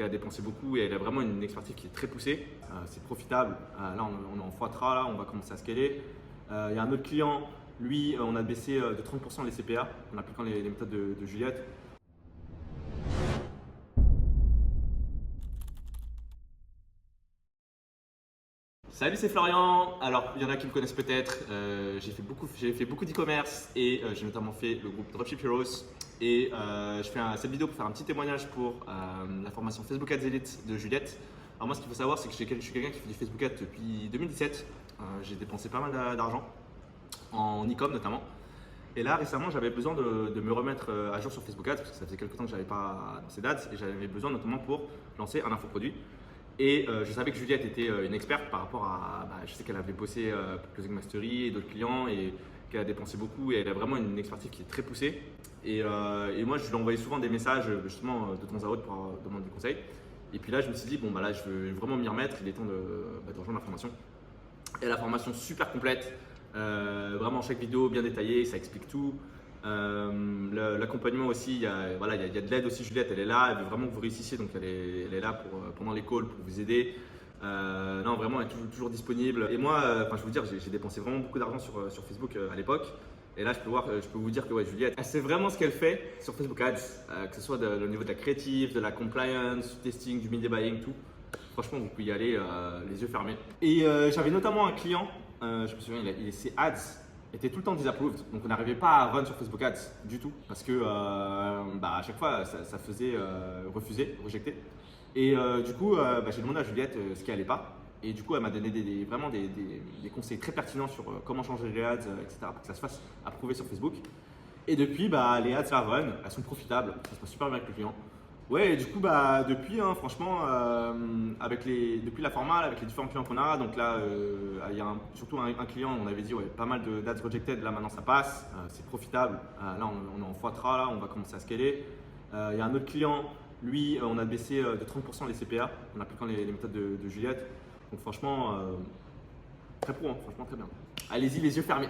Elle a dépensé beaucoup et elle a vraiment une expertise qui est très poussée. C'est profitable. Là, on est en x3, là, on va commencer à scaler. Il y a un autre client, lui, on a baissé de 30% les CPA en appliquant les méthodes de Juliette. Salut, c'est Florian. Alors, il y en a qui me connaissent peut-être. J'ai fait beaucoup d'e-commerce et j'ai notamment fait le groupe Dropship Heroes. Et je fais cette vidéo pour faire un petit témoignage pour la formation Facebook Ads Elite de Juliette. Alors moi, ce qu'il faut savoir, c'est que je suis quelqu'un qui fait du Facebook Ads depuis 2017. J'ai dépensé pas mal d'argent en e-com notamment. Et là, récemment, j'avais besoin de me remettre à jour sur Facebook Ads parce que ça faisait quelques temps que je n'avais pas lancé d'ads et j'avais besoin notamment pour lancer un infoproduit. Et je savais que Juliette était une experte par rapport à. Je sais qu'elle avait bossé pour Closing Mastery et d'autres clients et qu'elle a dépensé beaucoup et elle a vraiment une expertise qui est très poussée. Et moi, je lui envoyais souvent des messages justement de temps à autre pour demander des conseils. Et puis là, je me suis dit, bon, là, je veux vraiment m'y remettre. Il est temps de rejoindre la formation. Et la formation super complète. Vraiment, chaque vidéo bien détaillée, ça explique tout. L'accompagnement aussi, il y a de l'aide aussi. Juliette, elle est là, elle veut vraiment que vous réussissiez, donc elle est là pendant les calls pour vous aider. Non, vraiment, elle est toujours disponible. Et moi, je vais vous dire, j'ai dépensé vraiment beaucoup d'argent sur Facebook à l'époque. Et là, je peux vous dire que ouais, Juliette, elle sait vraiment ce qu'elle fait sur Facebook Ads, que ce soit au niveau de la créative, de la compliance, du testing, du media buying, tout. Franchement, vous pouvez y aller les yeux fermés. Et j'avais notamment un client, je me souviens, ses ads étaient tout le temps disapproved. Donc on n'arrivait pas à run sur Facebook Ads du tout. Parce que à chaque fois, ça faisait refuser, rejeter. Et du coup, j'ai demandé à Juliette ce qui allait pas. Et du coup, elle m'a donné vraiment des conseils très pertinents sur comment changer les ads, etc. pour que ça se fasse approuver sur Facebook. Et depuis, les ads, ça run, elles sont profitables, ça se passe super bien avec le client. Ouais, et du coup, depuis, franchement, depuis la formale, avec les différents clients qu'on a, donc là, il y a surtout un client, on avait dit ouais, pas mal d'ads rejected, là maintenant ça passe, c'est profitable. Là, on est en x3, là, on va commencer à scaler. Il y a un autre client, lui, on a baissé de 30% les CPA en appliquant les méthodes de Juliette. Donc franchement, très pro, hein, franchement très bien. Allez-y, les yeux fermés.